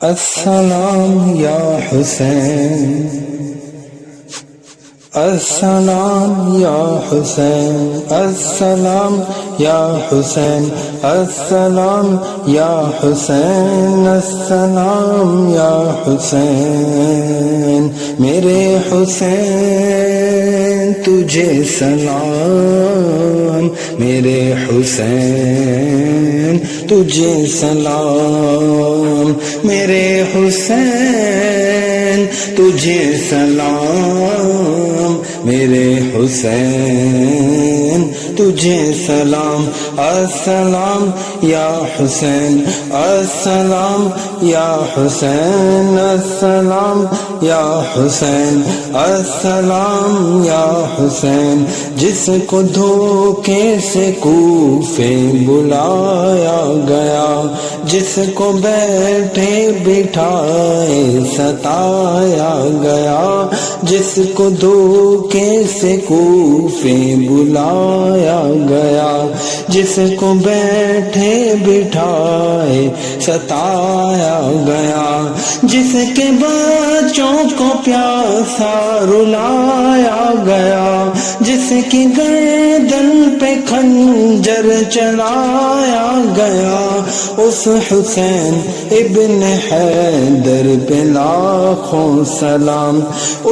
السلام یا حسین، السلام یا حسین، السلام یا حسین، السلام یا حسین، السلام یا حسین، میرے حسین تجھے سلام، میرے حسین تجھے سلام، میرے حسین تجھے سلام، میرے حسین تجھے سلام، السلام یا حسین، السلام یا حسین، السلام یا حسین، السلام یا حسین، جس کو دھوکے سے کوفے بلایا گیا، جس کو بیٹھے بٹھائے ستایا گیا، جس کو دھوکے سے کوفے بلایا گیا، جس کو بیٹھے بٹھائے ستایا گیا، جس کے بچوں کو پیاسا رلایا گیا، جس کی گردن پہ خنجر چلایا گیا، اس حسین ابن حیدر پہ لاکھوں سلام،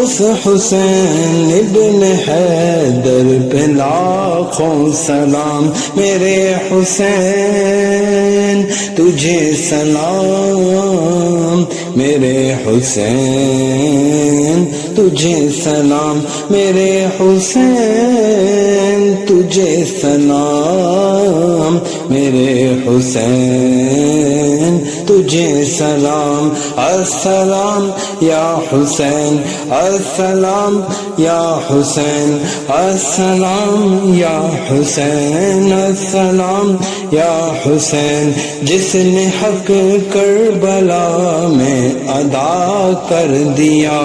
اس حسین ابن حیدر پہ لاکھوں سلام، میرے حسین تجھے سلام، میرے حسین تجھے سلام، میرے حسین تجھے سلام، میرے حسین تجھے سلام، السلام یا حسین، السلام یا حسین، السلام یا حسین، السلام یا حسین، جس نے حق کربلا میں ادا کر دیا،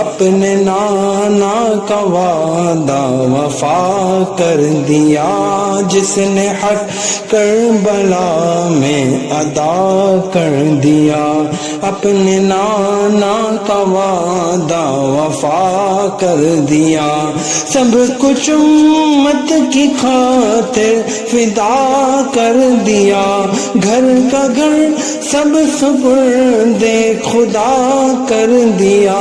اپنے نانا کا وعدہ وفا کر دیا، جس نے حق کربلا میں ادا کر دیا، اپنے نانا کا وعدہ وفا کر دیا، سب کچھ امت کی خاطر فدا کر دیا، گھر کا گھر سب سپرد خدا کر دیا،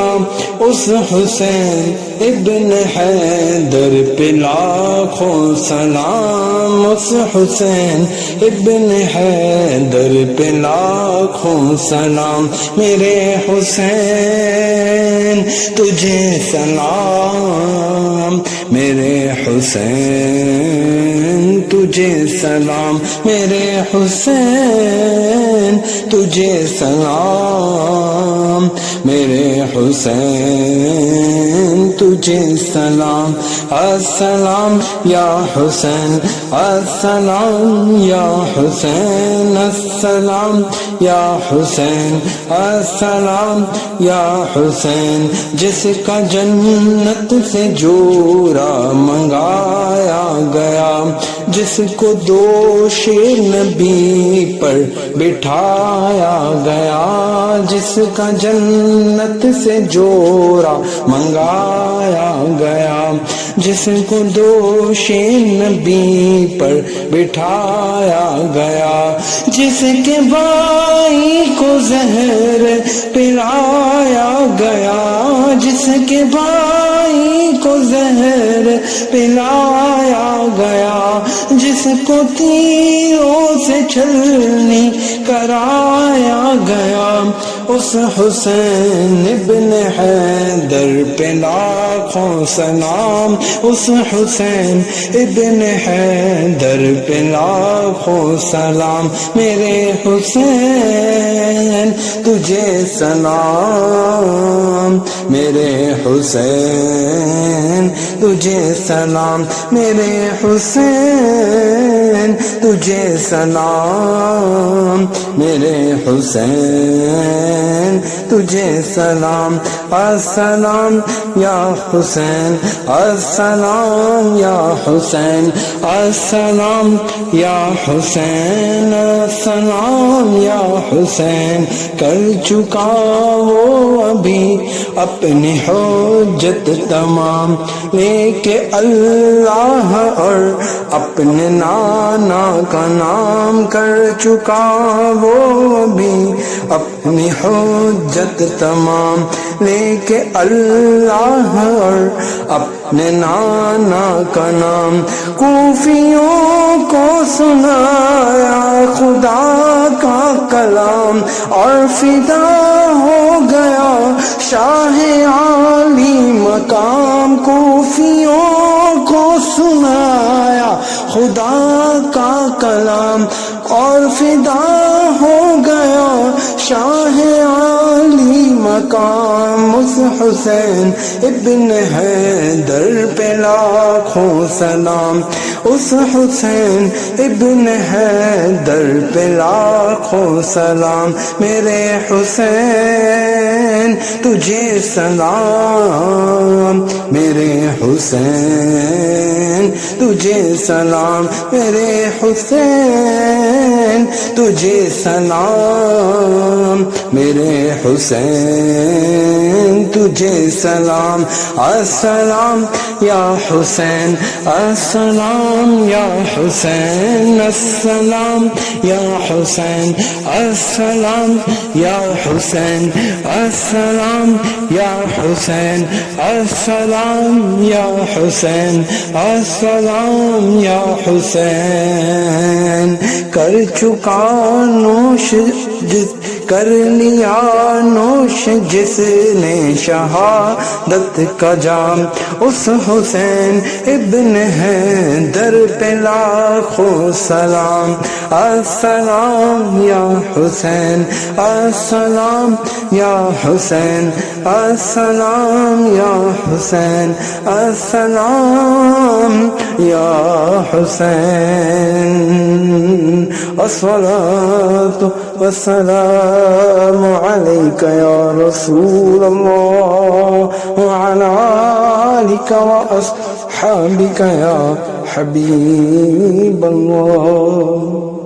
اس حسین ابن حیدر پہ لاکھوں سلام، اس حسین ابن حیدر پہ لاکھوں سلام، میرے حسین تجھے سلام، میرے حسین تجھے سلام، میرے حسین تجھے سلام، میرے حسین تجھے سلام، السلام یا حسین، السلام یا حسین، السلام یا حسین، السلام یا حسین، جس کا جنت سے جورا منگایا گیا، جس کو دوش نبی پر بٹھایا گیا، جس کا جنت سے جورا منگایا گیا، جس کو دوش نبی پر بٹھایا گیا، جس کے بھائی کو زہر پلایا گیا، جس کے بھائی کو زہر پلایا گیا، جس کو تیروں سے چھلنی کرایا گیا، اس حسین ابن حیدر پہ لاکھوں سلام، اس حسین ابن حیدر پہ لاکھوں سلام، میرے حسین تجھے سلام، میرے حسین تجھے سلام، میرے حسین تجھے سلام، میرے حسین حسین تجھے سلام السلام یا حسین السلام یا حسین السلام یا حسین السلام یا حسین کر چکا وہ ابھی اپنی حجت تمام لے کے اللہ اور اپنے نانا کا نام کر چکا وہ ابھی اپنی حجت تمام لے کے اللہ اور اپنے نانا کا نام کوفیوں کو سنایا خدا کا کلام اور فدا ہو گیا شاہ عالی مقام کوفیوں کو سنایا خدا کا کلام اور فدا ہو گیا شاہ عالی مقام اس حسین ابن حیدر پہ لاکھوں سلام اس حسین ابن حیدر پہ لاکھوں سلام میرے حسین تجھے سلام میرے حسین تجھے سلام میرے حسین تجھے سلام میرے حسین تجھے سلام السلام یا حسین السلام یا حسین السلام یا حسین السلام یا حسین السلام یا حسین السلام یا حسین السلام یا حسین کر چکا نوش کر لیا نوش جس نے شہادت کا جام اس حسین ابن حیدر پہ لاکھوں سلام السلام یا حسین السلام یا حسین السلام یا حسین السلام یا حسین الصلاة والسلام عليك يا رسول الله وعلى آلك وأصحابك يا حبيب الله